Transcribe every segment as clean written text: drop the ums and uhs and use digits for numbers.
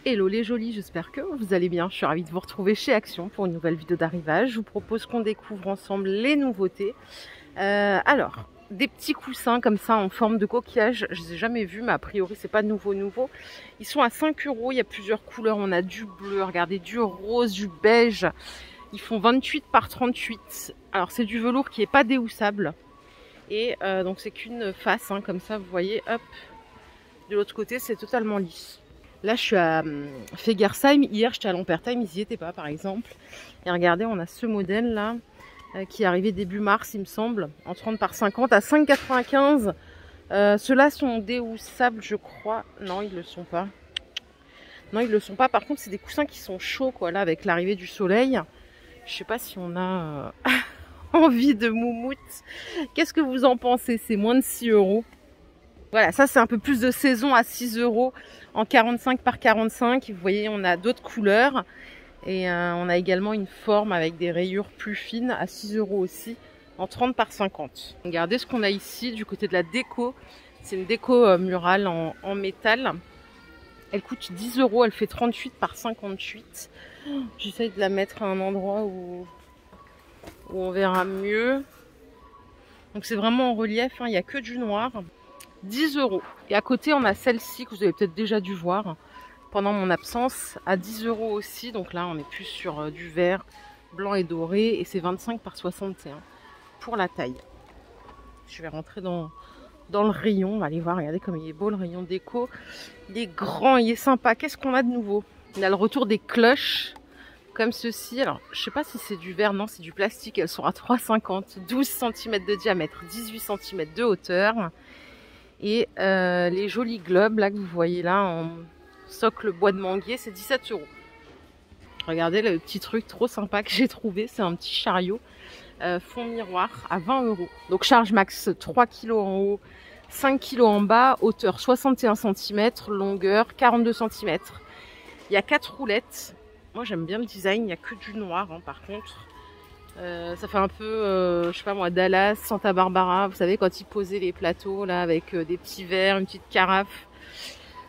Hello les jolis, j'espère que vous allez bien. Je suis ravie de vous retrouver chez Action pour une nouvelle vidéo d'arrivage. Je vous propose qu'on découvre ensemble les nouveautés. Alors, des petits coussins comme ça en forme de coquillage, je ne les ai jamais vus, mais a priori c'est pas nouveau. Ils sont à 5 €, il y a plusieurs couleurs, on a du bleu, regardez, du rose, du beige. Ils font 28 par 38. Alors c'est du velours qui n'est pas déhoussable. Et donc c'est qu'une face, hein, comme ça vous voyez, hop. De l'autre côté c'est totalement lisse. Là je suis à Fegersheim, hier j'étais à Lampertheim, ils n'y étaient pas par exemple. Et regardez, on a ce modèle là qui est arrivé début mars il me semble, en 30 par 50 à 5,95 €. Ceux-là sont déhoussables je crois. Non, ils ne le sont pas. Non, ils ne le sont pas. Par contre c'est des coussins qui sont chauds quoi, là avec l'arrivée du soleil. Je sais pas si on a envie de moumoute. Qu'est-ce que vous en pensez? C'est moins de 6 €. Voilà, ça c'est un peu plus de saison à 6 € en 45 par 45. Vous voyez, on a d'autres couleurs. Et on a également une forme avec des rayures plus fines à 6 € aussi, en 30 par 50. Regardez ce qu'on a ici du côté de la déco. C'est une déco murale en métal. Elle coûte 10 €, elle fait 38 par 58. J'essaye de la mettre à un endroit où on verra mieux. Donc c'est vraiment en relief, hein, il n'y a que du noir. 10 €. Et à côté, on a celle-ci que vous avez peut-être déjà dû voir pendant mon absence, à 10 € aussi. Donc là, on est plus sur du vert, blanc et doré. Et c'est 25 par 61 pour la taille. Je vais rentrer dans le rayon. On va aller voir, regardez comme il est beau le rayon déco. Il est grand, il est sympa. Qu'est-ce qu'on a de nouveau? On a le retour des cloches, comme ceci. Alors, je sais pas si c'est du verre, non, c'est du plastique. Elles sont à 3,50 €, 12 cm de diamètre, 18 cm de hauteur. Et les jolis globes là que vous voyez là en socle bois de manguier, c'est 17 €. Regardez le petit truc trop sympa que j'ai trouvé, c'est un petit chariot fond miroir à 20 €. Donc charge max 3 kg en haut, 5 kg en bas, hauteur 61 cm, longueur 42 cm. Il y a 4 roulettes. Moi j'aime bien le design, il n'y a que du noir hein, par contre. Ça fait un peu, je sais pas moi, Dallas, Santa Barbara, vous savez, quand ils posaient les plateaux là avec des petits verres, une petite carafe.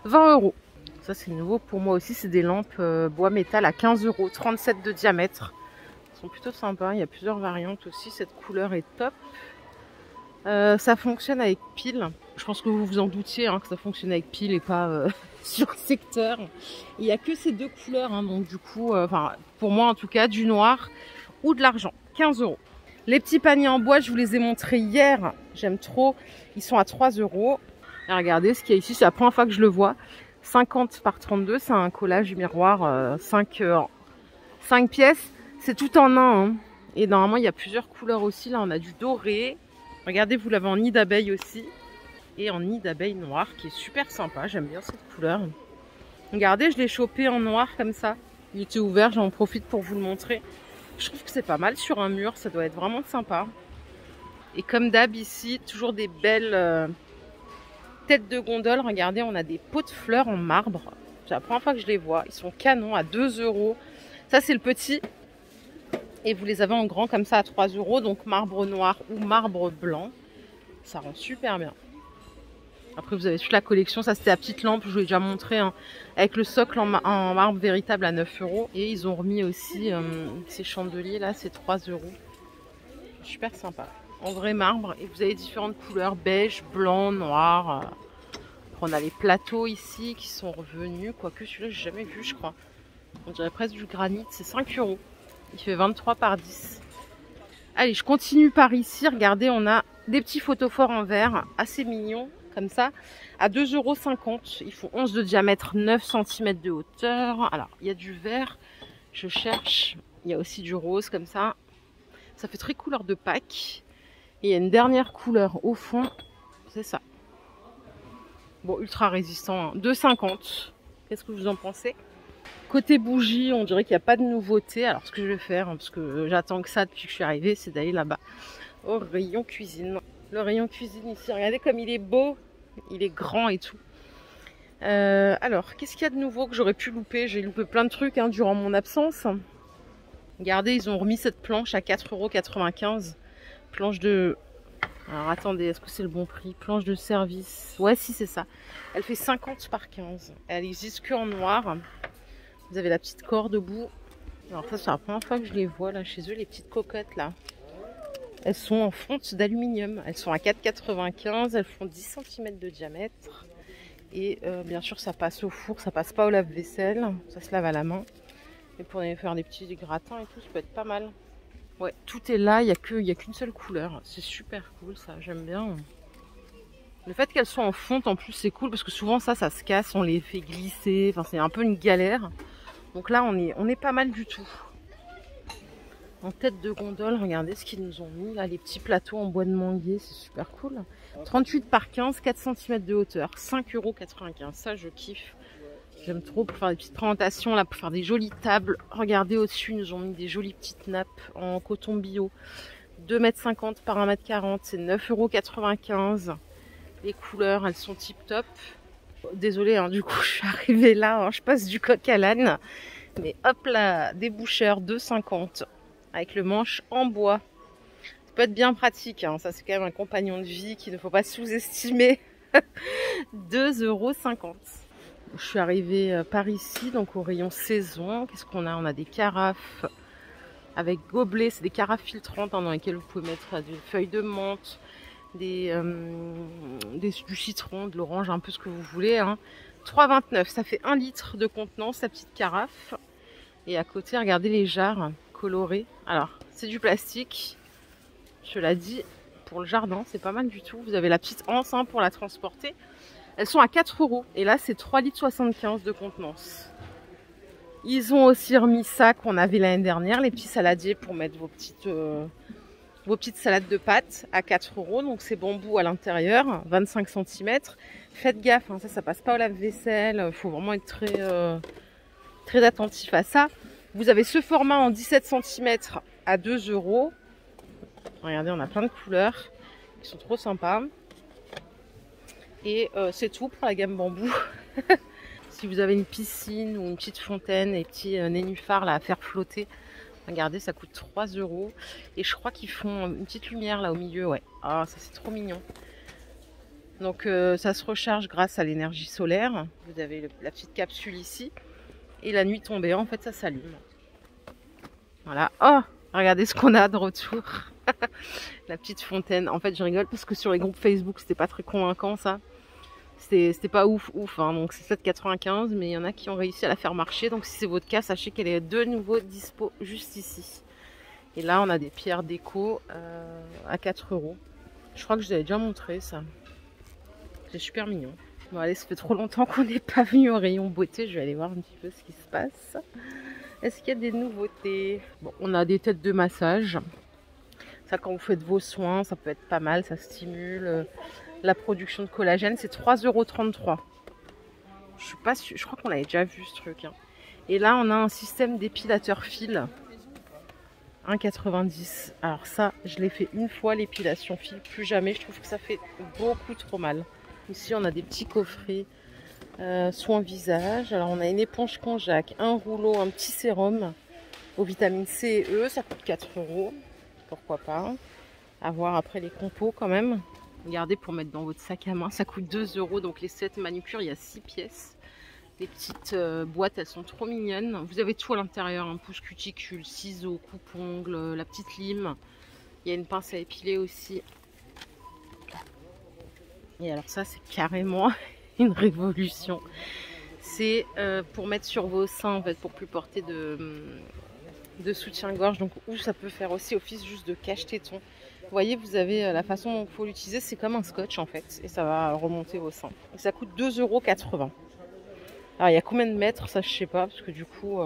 20 €. Ça c'est nouveau pour moi aussi, c'est des lampes bois métal à 15 €, 37 de diamètre. Elles sont plutôt sympas, il y a plusieurs variantes aussi, cette couleur est top. Ça fonctionne avec pile. Je pense que vous vous en doutiez hein, que ça fonctionne avec pile et pas sur secteur. Il n'y a que ces deux couleurs, hein, donc du coup, pour moi en tout cas, du noir ou de l'argent, 15 €. Les petits paniers en bois, je vous les ai montrés hier, j'aime trop, ils sont à 3 €. Et regardez ce qu'il y a ici, c'est la première fois que je le vois, 50 par 32, c'est un collage miroir, 5 pièces, c'est tout en un, hein. Et normalement il y a plusieurs couleurs aussi, là on a du doré, regardez, vous l'avez en nid d'abeille aussi, et en nid d'abeille noir, qui est super sympa, j'aime bien cette couleur. Regardez, je l'ai chopé en noir comme ça, il était ouvert, j'en profite pour vous le montrer. Je trouve que c'est pas mal sur un mur, ça doit être vraiment sympa. Et comme d'hab ici, toujours des belles têtes de gondole. Regardez, on a des pots de fleurs en marbre. C'est la première fois que je les vois. Ils sont canons à 2 €. Ça c'est le petit. Et vous les avez en grand comme ça à 3 €. Donc marbre noir ou marbre blanc. Ça rend super bien. Après vous avez toute la collection, ça c'était la petite lampe, je vous l'ai déjà montré, hein, avec le socle en marbre véritable à 9 €. Et ils ont remis aussi ces chandeliers là, c'est 3 €. Super sympa, en vrai marbre. Et vous avez différentes couleurs, beige, blanc, noir. On a les plateaux ici qui sont revenus, quoique celui-là j'ai jamais vu je crois. On dirait presque du granit, c'est 5 €. Il fait 23 par 10. Allez, je continue par ici, regardez, on a des petits photophores en verre, assez mignons. Comme ça, à 2,50 €. Ils font 11 de diamètre, 9 cm de hauteur. Alors, il y a du vert, je cherche. Il y a aussi du rose comme ça. Ça fait très couleur de Pâques. Et il y a une dernière couleur au fond, c'est ça. Bon, ultra résistant, hein. 2,50 €. Qu'est-ce que vous en pensez? Côté bougie, on dirait qu'il n'y a pas de nouveauté. Alors, ce que je vais faire, hein, parce que j'attends que ça depuis que je suis arrivée, c'est d'aller là-bas, au rayon cuisine. Le rayon cuisine ici, regardez comme il est beau. Il est grand et tout. Alors, qu'est-ce qu'il y a de nouveau que j'aurais pu louper? J'ai loupé plein de trucs hein, durant mon absence. Regardez, ils ont remis cette planche à 4,95 €. Planche de Alors attendez, est-ce que c'est le bon prix? Planche de service. Ouais, si, c'est ça. Elle fait 50 par 15. Elle existe que en noir. Vous avez la petite corde au bout. Alors ça, c'est la première fois que je les vois là chez eux, les petites cocottes là. Elles sont en fonte d'aluminium. Elles sont à 4,95. Elles font 10 cm de diamètre. Et bien sûr, ça passe au four. Ça passe pas au lave-vaisselle. Ça se lave à la main. Et pour faire des petits gratins et tout, ça peut être pas mal. Ouais, tout est là. Il n'y a qu'une seule couleur. C'est super cool ça. J'aime bien. Le fait qu'elles soient en fonte en plus, c'est cool. Parce que souvent, ça se casse. On les fait glisser. Enfin, c'est un peu une galère. Donc là, on est pas mal du tout. En tête de gondole, regardez ce qu'ils nous ont mis là, les petits plateaux en bois de manguier, c'est super cool. 38 par 15, 4 cm de hauteur, 5,95 €. Ça, je kiffe. J'aime trop pour faire des petites présentations, là, pour faire des jolies tables. Regardez au-dessus, ils nous ont mis des jolies petites nappes en coton bio. 2,50 m par 1,40 m, c'est 9,95 €. Les couleurs, elles sont tip top. Désolée, hein, du coup, je suis arrivée là, hein, je passe du coq à l'âne. Mais hop là, des boucheurs 2,50 € avec le manche en bois. Ça peut être bien pratique, hein. Ça c'est quand même un compagnon de vie qu'il ne faut pas sous-estimer. 2,50 €. Je suis arrivée par ici, donc au rayon saison. Qu'est-ce qu'on a? On a des carafes avec gobelets, c'est des carafes filtrantes hein, dans lesquelles vous pouvez mettre des feuilles de menthe, du citron, de l'orange, un peu ce que vous voulez. Hein. 3,29 €, ça fait 1 litre de contenance, la petite carafe. Et à côté, regardez les jarres colorées. Alors, c'est du plastique. Cela dit, pour le jardin, c'est pas mal du tout. Vous avez la petite anse hein, pour la transporter. Elles sont à 4 €. Et là, c'est 3,75 litres de contenance. Ils ont aussi remis ça qu'on avait l'année dernière, les petits saladiers pour mettre vos petites salades de pâtes à 4 €. Donc, c'est bambou à l'intérieur, 25 cm. Faites gaffe, hein, ça passe pas au lave-vaisselle. Il faut vraiment être très attentif à ça. Vous avez ce format en 17 cm à 2 €. Regardez, on a plein de couleurs qui sont trop sympas. Et c'est tout pour la gamme bambou. Si vous avez une piscine ou une petite fontaine et petits nénuphars là, à faire flotter, regardez, ça coûte 3 €. Et je crois qu'ils font une petite lumière là au milieu. Ouais. Ah, ça c'est trop mignon. Donc ça se recharge grâce à l'énergie solaire. Vous avez la petite capsule ici. Et la nuit tombée, en fait, ça s'allume. Voilà. Oh, regardez ce qu'on a de retour. La petite fontaine. En fait, je rigole parce que sur les groupes Facebook, c'était pas très convaincant, ça. C'était pas ouf. Hein. Donc, c'est 7,95 €, mais il y en a qui ont réussi à la faire marcher. Donc, si c'est votre cas, sachez qu'elle est de nouveau dispo juste ici. Et là, on a des pierres déco à 4 €. Je crois que je vous avais déjà montré ça. C'est super mignon. Bon, allez, ça fait trop longtemps qu'on n'est pas venu au rayon beauté. Je vais aller voir un petit peu ce qui se passe. Est-ce qu'il y a des nouveautés? Bon, on a des têtes de massage. Ça, quand vous faites vos soins, ça peut être pas mal. Ça stimule la production de collagène. C'est 3,33 €. Je suis pas sûre. Je crois qu'on avait déjà vu ce truc. Hein. Et là, on a un système d'épilateur fil. 1,90 €. Alors ça, je l'ai fait une fois, l'épilation fil. Plus jamais. Je trouve que ça fait beaucoup trop mal. Ici, on a des petits coffrets soins visage. Alors, on a une éponge Conjac, un rouleau, un petit sérum aux vitamines C et E. Ça coûte 4 €. Pourquoi pas. À voir après les compos quand même. Regardez, pour mettre dans votre sac à main, ça coûte 2 €. Donc, les 7 manucures, il y a 6 pièces. Les petites boîtes, elles sont trop mignonnes. Vous avez tout à l'intérieur. Un pouce cuticule, ciseaux, coupe-ongles, la petite lime. Il y a une pince à épiler aussi. Et alors ça, c'est carrément une révolution. C'est pour mettre sur vos seins, en fait, pour plus porter de soutien-gorge. Donc, ou ça peut faire aussi office juste de cache-téton. Vous voyez, vous avez la façon dont il faut l'utiliser, c'est comme un scotch, en fait. Et ça va remonter vos seins. Et ça coûte 2,80 €. Alors, il y a combien de mètres? Ça, je sais pas, parce que du coup...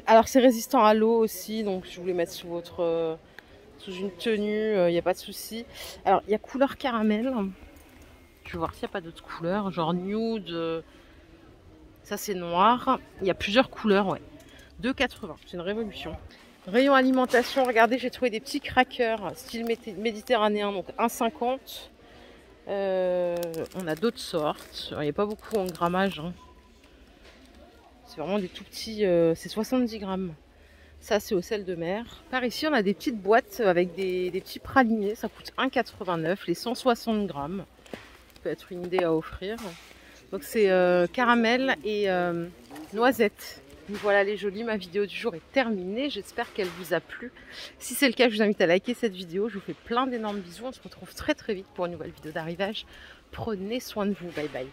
Alors, c'est résistant à l'eau aussi. Donc, si vous voulez mettre sous une tenue, il n'y a pas de souci. Alors, il y a couleur caramel. Je vais voir s'il n'y a pas d'autres couleurs. Genre nude. Ça, c'est noir. Il y a plusieurs couleurs, ouais. 2,80 €. C'est une révolution. Rayon alimentation. Regardez, j'ai trouvé des petits crackers style méditerranéen. Donc, 1,50 €. On a d'autres sortes. Alors, il n'y a pas beaucoup en grammage. Hein. C'est vraiment des tout petits. C'est 70 grammes. Ça, c'est au sel de mer. Par ici, on a des petites boîtes avec des petits pralinés. Ça coûte 1,89 les 160 grammes. Ça peut être une idée à offrir. Donc, c'est caramel et noisette. Voilà les jolis, ma vidéo du jour est terminée. J'espère qu'elle vous a plu. Si c'est le cas, je vous invite à liker cette vidéo. Je vous fais plein d'énormes bisous. On se retrouve très très vite pour une nouvelle vidéo d'arrivage. Prenez soin de vous. Bye bye.